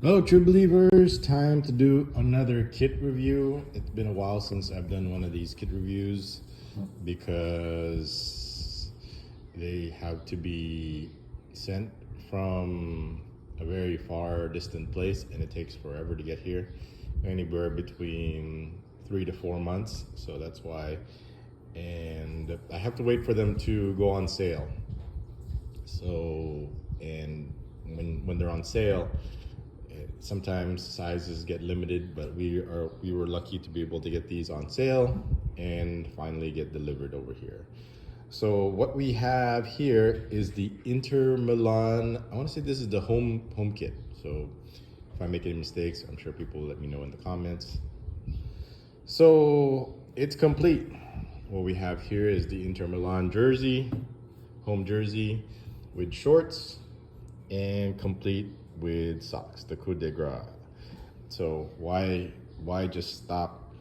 Hello, true believers. Time to do another kit review. It's been a while since I've done one of these kit reviews because they have to be sent from a very far distant place and it takes forever to get here, anywhere between 3 to 4 months. So that's why, and I have to wait for them to go on sale. So, and when they're on sale, sometimes sizes get limited, but we were lucky to be able to get these on sale and finally get delivered over here. So what we have here is the Inter Milan. I want to say this is the home kit. So if I make any mistakes, I'm sure people will let me know in the comments. So it's complete. What we have here is the Inter Milan jersey, home jersey with shorts, and complete with socks, the coup de grace. So why just stop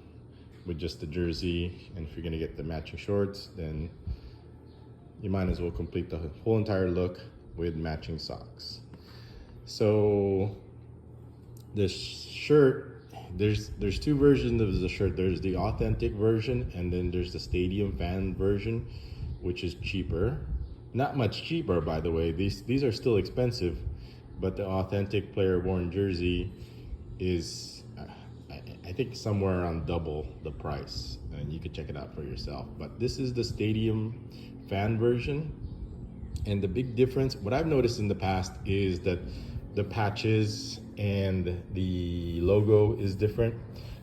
with just the jersey? And if you're gonna get the matching shorts, then you might as well complete the whole entire look with matching socks. So the shirt, there's two versions of the shirt. There's the authentic version, and then there's the stadium fan version, which is cheaper. Not much cheaper, by the way. These are still expensive, but the authentic player worn jersey is, I think, somewhere around double the price, and you can check it out for yourself. But this is the stadium fan version, and the big difference, what I've noticed in the past, is that the patches and the logo is different.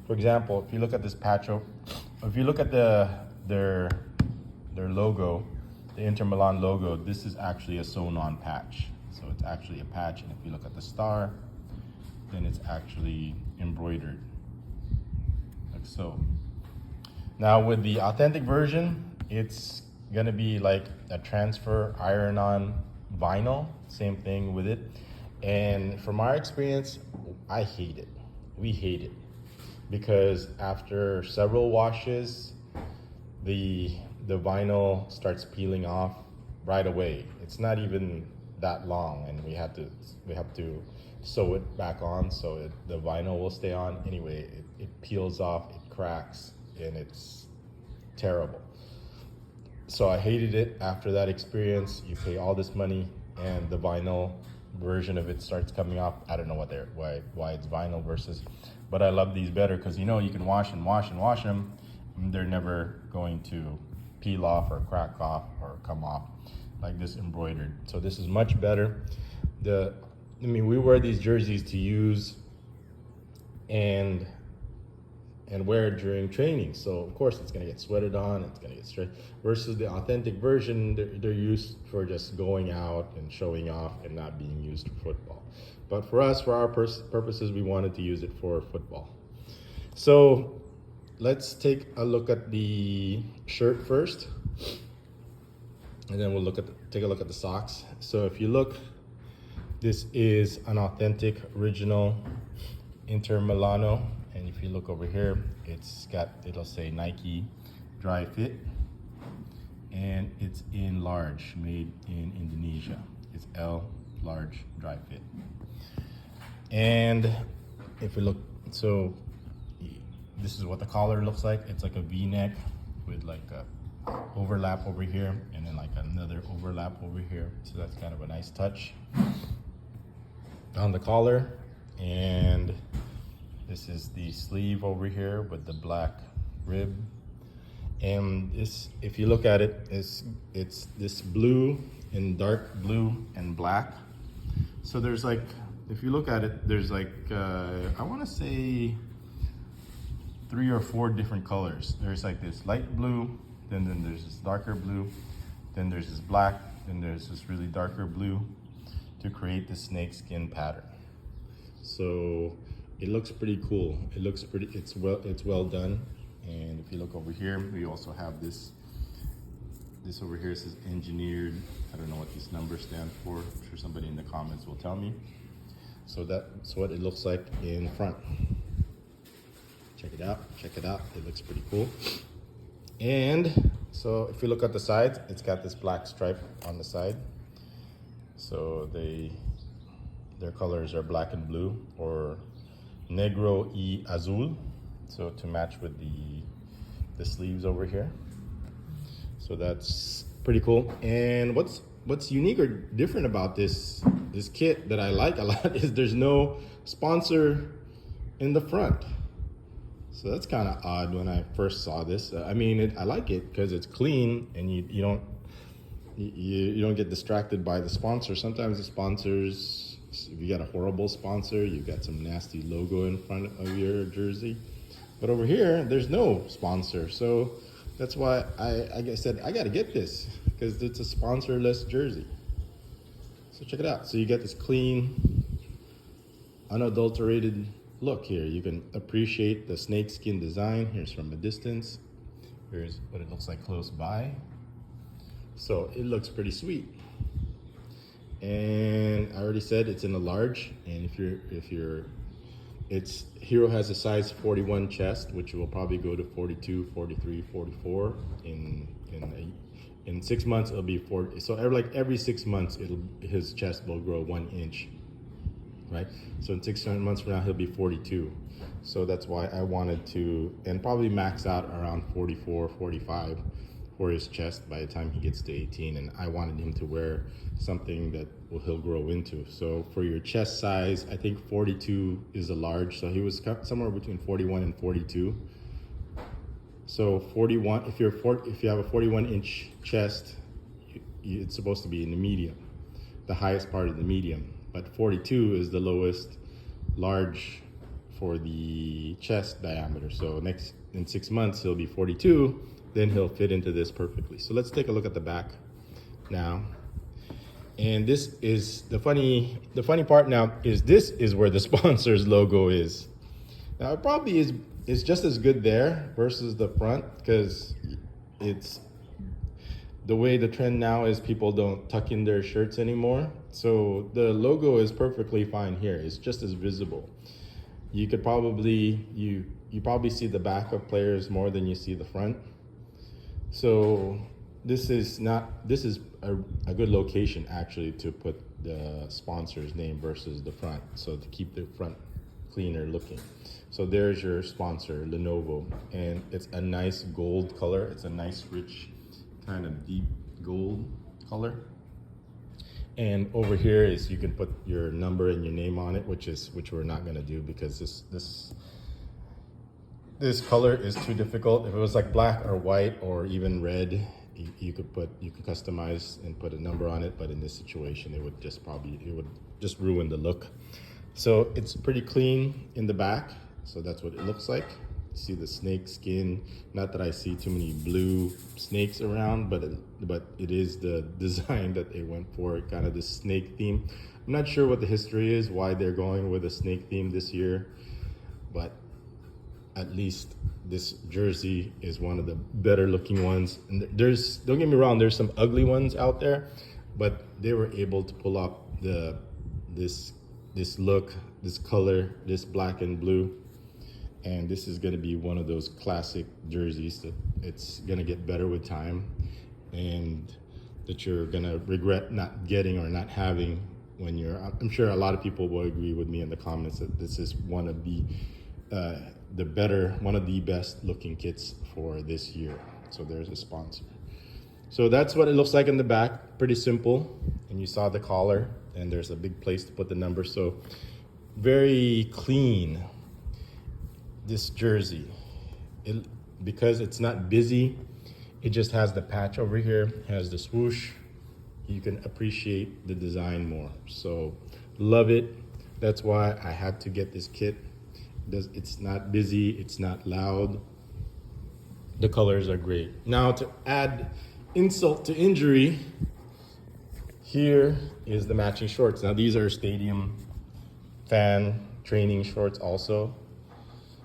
For example, if you look at this patch, if you look at their logo, the Inter Milan logo, this is actually a sewn-on patch. So it's actually a patch, and if you look at the star, then it's actually embroidered, like so. Now with the authentic version, it's gonna be like a transfer iron-on vinyl, same thing with it. And from our experience, I hate it. We hate it, because after several washes, the vinyl starts peeling off right away. It's not even that long, and we have to sew it back on so the vinyl will stay on. Anyway, it peels off, it cracks, and it's terrible. So I hated it after that experience. You pay all this money and the vinyl version of it starts coming off. I don't know why it's vinyl versus, but I love these better because you can wash and wash and wash them, and they're never going to peel off or crack off or come off like this embroidered. So this is much better. We wear these jerseys to use and wear it during training. So of course it's gonna get sweated on, it's gonna get stretched. Versus the authentic version, they're used for just going out and showing off and not being used for football. But for us, for our purposes, we wanted to use it for football. So let's take a look at the shirt first, and then we'll take a look at the socks. So if you look, this is an authentic original Inter Milano, and if you look over here, it'll say Nike dry fit, and it's in large, made in Indonesia. It's L large dry fit. And if we look, so this is what the collar looks like. It's like a V-neck with like a overlap over here and then like another overlap over here. So that's kind of a nice touch on the collar. And this is the sleeve over here with the black rib. And this, if you look at it, it's this blue and dark blue and black. So there's like, if you look at it, there's like, I want to say 3 or 4 different colors. There's like this light blue, then there's this darker blue, then there's this black, then there's this really darker blue to create the snake skin pattern. So it looks pretty cool. It's well done. And if you look over here, we also have this over here says engineered. I don't know what these numbers stand for. I'm sure somebody in the comments will tell me. So that's what it looks like in front. Check it out, it looks pretty cool. And so if you look at the sides, it's got this black stripe on the side. So Their colors are black and blue, or negro y azul, so to match with the sleeves over here. So that's pretty cool. And what's unique or different about this kit that I like a lot is there's no sponsor in the front. So that's kind of odd when I first saw this. I mean, I like it because it's clean and you don't get distracted by the sponsor. Sometimes the sponsors, if you got a horrible sponsor, you've got some nasty logo in front of your jersey. But over here, there's no sponsor. So that's why I said, I got to get this because it's a sponsorless jersey. So check it out. So you get this clean, unadulterated look here. You can appreciate the snakeskin design. Here's from a distance. Here's what it looks like close by. So it looks pretty sweet. And I already said it's in a large. And Hero has a size 41 chest, which will probably go to 42, 43, 44. In 6 months, it'll be 40. So every 6 months, his chest will grow 1 inch, right? So in 6 months from now, he'll be 42. So that's why I wanted to, and probably max out around 44, 45 for his chest by the time he gets to 18. And I wanted him to wear something that he'll grow into. So for your chest size, I think 42 is a large. So he was somewhere between 41 and 42. So 41, if you have a 41-inch chest, it's supposed to be in the medium, the highest part of the medium. But 42 is the lowest large for the chest diameter. So in 6 months, he'll be 42. Then he'll fit into this perfectly. So let's take a look at the back now. And this is the funny part now is this is where the sponsor's logo is. Now it probably is just as good there versus the front, because it's the way the trend now is people don't tuck in their shirts anymore. So the logo is perfectly fine here. It's just as visible. You could probably, you probably see the back of players more than you see the front. So this is a good location actually to put the sponsor's name versus the front. So to keep the front cleaner looking. So there's your sponsor, Lenovo, and it's a nice gold color. It's a nice rich kind of deep gold color. And over here is you can put your number and your name on it, which we're not gonna do because this color is too difficult. If it was like black or white or even red, you could customize and put a number on it. But in this situation, it would just ruin the look. So it's pretty clean in the back. So that's what it looks like. See the snake skin. Not that I see too many blue snakes around, but it is the design that they went for, kind of the snake theme. I'm not sure what the history is, why they're going with a snake theme this year, but at least this jersey is one of the better looking ones. And don't get me wrong, there's some ugly ones out there, but they were able to pull off this look, this color, this black and blue. And this is going to be one of those classic jerseys that it's going to get better with time, and that you're going to regret not getting or not having when I'm sure a lot of people will agree with me in the comments that this is one of the best looking kits for this year. So there's a sponsor. So that's what it looks like in the back. Pretty simple. And you saw the collar, and there's a big place to put the number. So very clean. This jersey, because it's not busy, it just has the patch over here, has the swoosh. You can appreciate the design more. So love it. That's why I had to get this kit. It's not busy, it's not loud. The colors are great. Now to add insult to injury, here is the matching shorts. Now these are stadium fan training shorts also.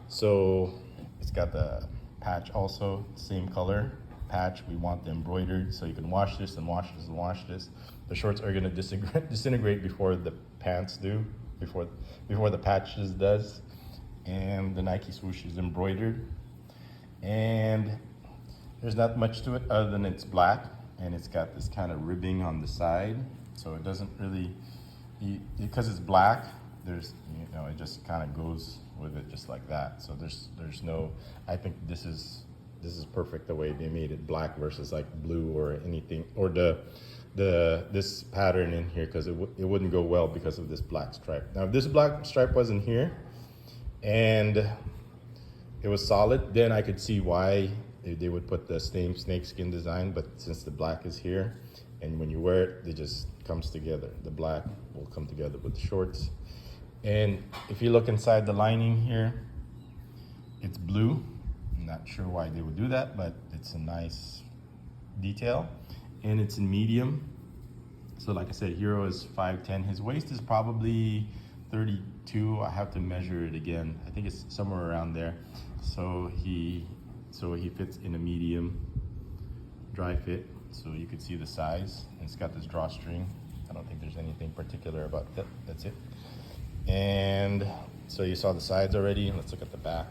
So it's got the patch also, same color patch. We want the embroidered, so you can wash this and wash this and wash this. The shorts are gonna disintegrate before the pants do, before the patches does. And the Nike swoosh is embroidered. And there's not much to it other than it's black, and it's got this kind of ribbing on the side. So it doesn't really because it's black, there's, it just kind of goes with it just like that. So there's no, I think this is perfect the way they made it black versus like blue or anything, or this pattern in here, because it wouldn't go well because of this black stripe. Now if this black stripe wasn't here and it was solid, then I could see why they would put the same snakeskin design, but since the black is here, and when you wear it, it just comes together. The black will come together with the shorts. And if you look inside the lining here, it's blue. I'm not sure why they would do that, but it's a nice detail. And it's in medium. So like I said, Hero is 5'10". His waist is probably 32. I have to measure it again. I think it's somewhere around there. So he fits in a medium dry fit. So you could see the size. And it's got this drawstring. I don't think there's anything particular about that. That's it. And so you saw the sides already. Let's look at the back.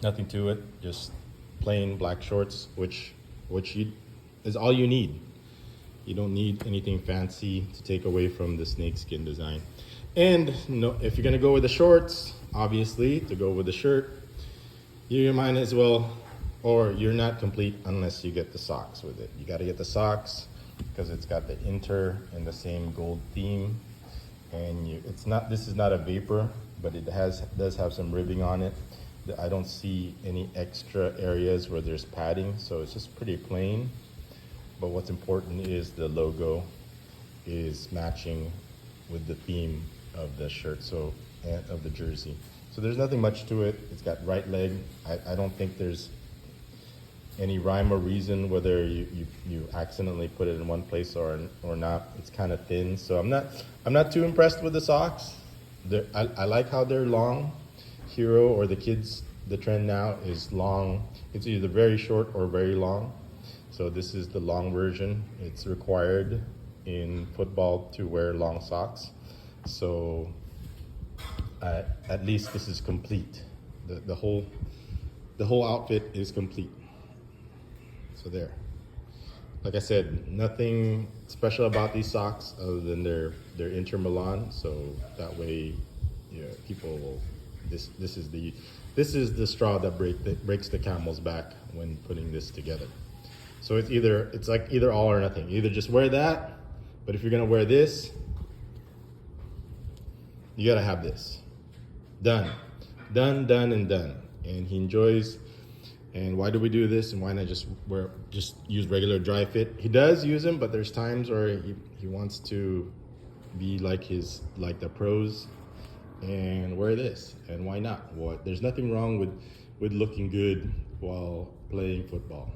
Nothing to it, just plain black shorts, which is all you need. You don't need anything fancy to take away from the snakeskin design. And no, if you're gonna go with the shorts, obviously, to go with the shirt, you might as well, or you're not complete unless you get the socks with it. You gotta get the socks because it's got the Inter and the same gold theme. And this is not a vapor, but it does have some ribbing on it. I don't see any extra areas where there's padding, so it's just pretty plain. But what's important is the logo is matching with the theme of the shirt, and of the jersey. So there's nothing much to it. It's got right leg. I don't think there's any rhyme or reason whether you accidentally put it in one place or not. It's kind of thin, so I'm not too impressed with the socks. I like how they're long. Hero or the kids, the trend now is long. It's either very short or very long. So this is the long version. It's required in football to wear long socks. So at least this is complete. The whole outfit is complete. So there. Like I said, nothing special about these socks other than they're Inter Milan. So that way, people will. This is the straw that breaks the camel's back when putting this together. So it's like either all or nothing. Either just wear that, but if you're gonna wear this, you gotta have this. Done, and done. And he enjoys. And why do we do this? And why not just use regular dry fit? He does use them, but there's times where he wants to be like the pros and wear this. And why not? Well, there's nothing wrong with looking good while playing football.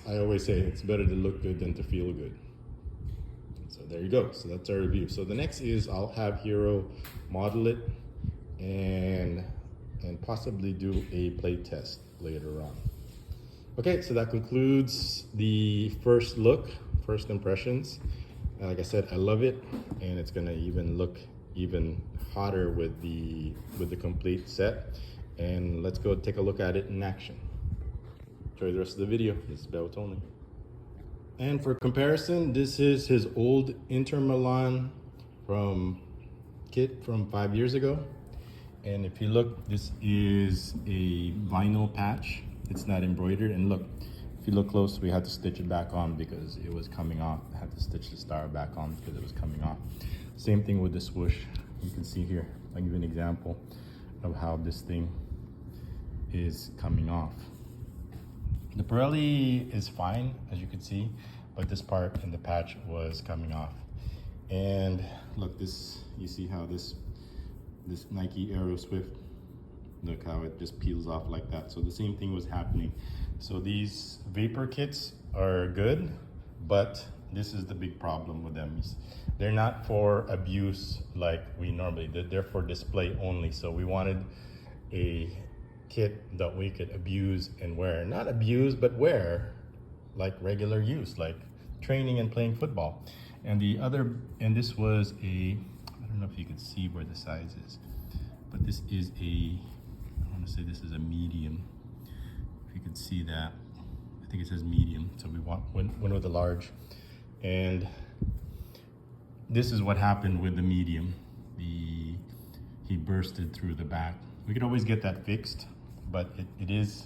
I always say it's better to look good than to feel good. So there you go. So that's our review. So the next is I'll have Hero model it and possibly do a play test later on. Okay, so that concludes the first impressions. Like I said, I love it, and it's gonna even look even hotter with the complete set. And let's go take a look at it in action. Enjoy the rest of the video. This is bebotsonly. And for comparison, this is his old Inter Milan kit from 5 years ago. And if you look, this is a vinyl patch. It's not embroidered. And look, if you look close, we had to stitch it back on because it was coming off. I had to stitch the star back on because it was coming off. Same thing with the swoosh. You can see here, I'll give you an example of how this thing is coming off. The Pirelli is fine, as you can see, but this part in the patch was coming off. And look, you see how this Nike Aero Swift, look how it just peels off like that. So the same thing was happening. So these vapor kits are good, but this is the big problem with them. They're not for abuse like we normally did. They're for display only. So we wanted a kit that we could abuse and wear. Not abuse, but wear like regular use, like training and playing football. And this was I don't know if you can see where the size is, but this is I want to say this is a medium. If you could see that, I think it says medium. So we went with a large, and this is what happened with the medium. He bursted through the back. We could always get that fixed, but it is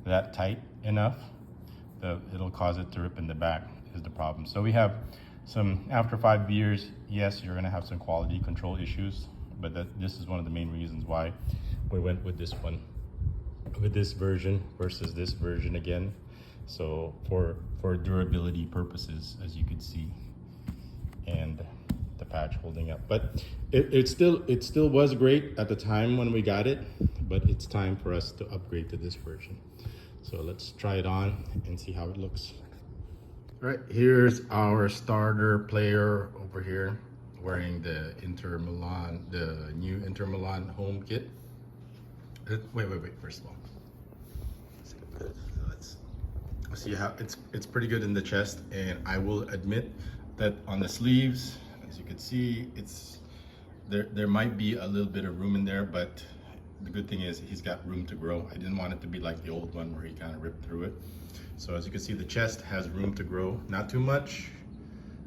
that tight enough that it'll cause it to rip in the back is the problem. So we have some, after 5 years, yes, you're gonna have some quality control issues, but this is one of the main reasons why we went with this one, with this version versus this version again. So for durability purposes, as you could see, and the patch holding up, but it still was great at the time when we got it, but it's time for us to upgrade to this version. So let's try it on and see how it looks. All right, here's our starter player over here wearing the Inter Milan, the new Inter Milan home kit. Wait, first of all, let's see how it's pretty good in the chest, and I will admit that on the sleeves, as you can see, it's there might be a little bit of room in there, but the good thing is he's got room to grow. I didn't want it to be like the old one where he kind of ripped through it. So as you can see, the chest has room to grow, not too much,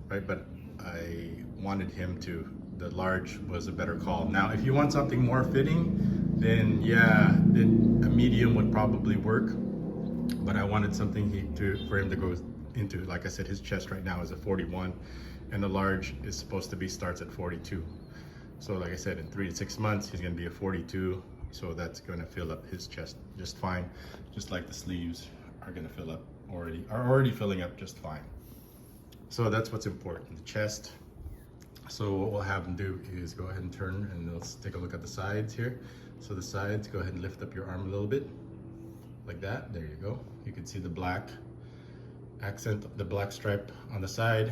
right? But I wanted him to, the large was a better call. Now, if you want something more fitting, then yeah, then a medium would probably work. But I wanted something for him to go into. Like I said, his chest right now is a 41, and the large is supposed to be starts at 42. So like I said, in 3 to 6 months, he's gonna be a 42. So that's gonna fill up his chest just fine, just like the sleeves are gonna fill up are already filling up just fine. So that's what's important, the chest. So what we'll have him do is go ahead and turn, and let's take a look at the sides here. So the sides, go ahead and lift up your arm a little bit, like that. There you go. You can see the black accent, the black stripe on the side,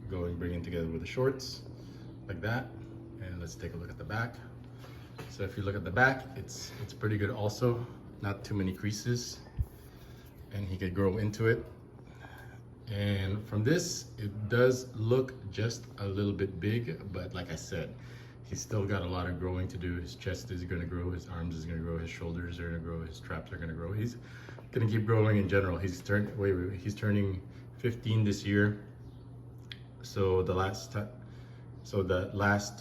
bringing together with the shorts, like that. And let's take a look at the back. So if you look at the back, it's pretty good also. Not too many creases, and he could grow into it. And from this, it does look just a little bit big, but like I said, he's still got a lot of growing to do. His chest is gonna grow, his arms is gonna grow, his shoulders are gonna grow, his traps are gonna grow. He's gonna keep growing in general. He's turning 15 this year. So the last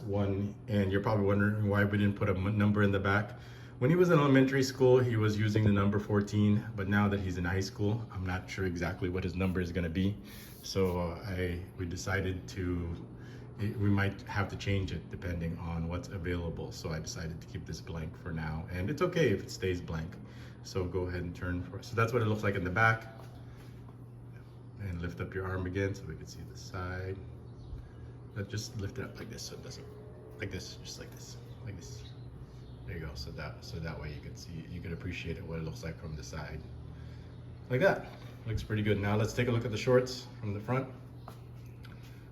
one, and you're probably wondering why we didn't put a number in the back. When he was in elementary school, he was using the number 14, but now that he's in high school, I'm not sure exactly what his number is gonna be. So we decided we might have to change it depending on what's available. So I decided to keep this blank for now, and it's okay if it stays blank. So go ahead and turn for, so that's what it looks like in the back. And lift up your arm again so we can see the side. Just lift it up like this, so it doesn't, like this, just like this, like this. There you go. So that way you can see, you can appreciate what it looks like from the side, like that. Looks pretty good. Now let's take a look at the shorts from the front.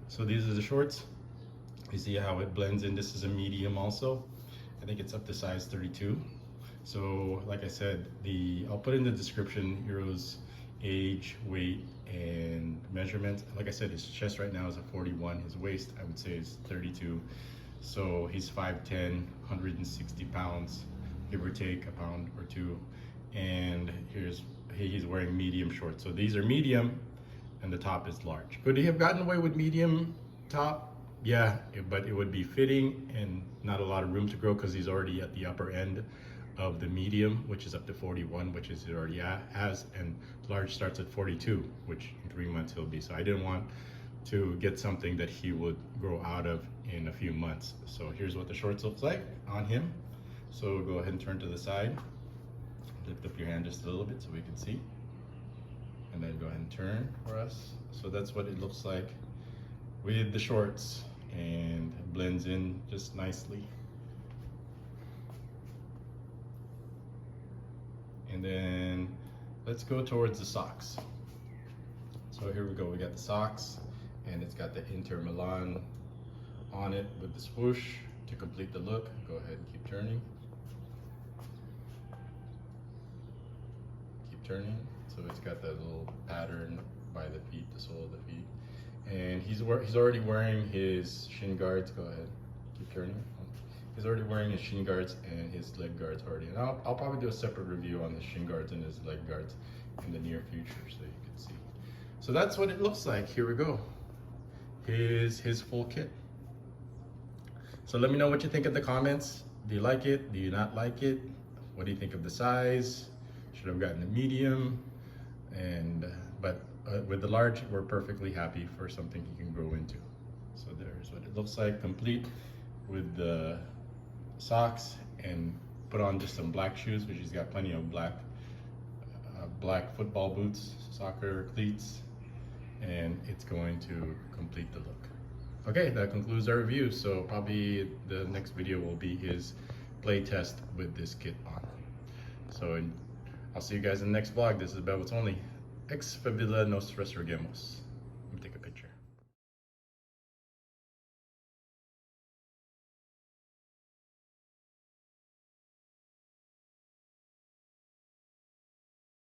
So these are the shorts. You see how it blends in. This is a medium also. I think it's up to size 32. So like I said, I'll put in the description Hero's age, weight, and measurement. Like I said, his chest right now is a 41. His waist, I would say, is 32. So he's 5'10", 160 pounds, give or take a pound or two. And he's wearing medium shorts. So these are medium, and the top is large. Could he have gotten away with medium top? Yeah, but it would be fitting and not a lot of room to grow because he's already at the upper end of the medium, which is up to 41, which is it already has, and large starts at 42, which in 3 months he'll be. So I didn't want to get something that he would grow out of in a few months. So here's what the shorts looks like on him. So go ahead and turn to the side, lift up your hand just a little bit so we can see, and then go ahead and turn for us. So that's what it looks like with the shorts, and it blends in just nicely. And then let's go towards the socks. So here we go, we got the socks, and it's got the Inter Milan on it with the swoosh to complete the look. Go ahead and keep turning. Keep turning. So it's got that little pattern by the feet, the sole of the feet. And he's already wearing his shin guards. Go ahead, keep turning. He's already wearing his shin guards and his leg guards already. And I'll probably do a separate review on the shin guards and his leg guards in the near future so you can see. So that's what it looks like. Here we go. His full kit. So let me know what you think in the comments. Do you like it? Do you not like it? What do you think of the size? Should have gotten a medium. And but with the large, we're perfectly happy for something he can grow into. So there's what it looks like, complete with the socks, and put on just some black shoes, which he's got plenty of black football boots, soccer cleats, and it's going to complete the look. Okay, that concludes our review. So probably the next video will be his play test with this kit on. So I'll see you guys in the next vlog. This is Bebotsonly. Ex Favila nos resurgemos.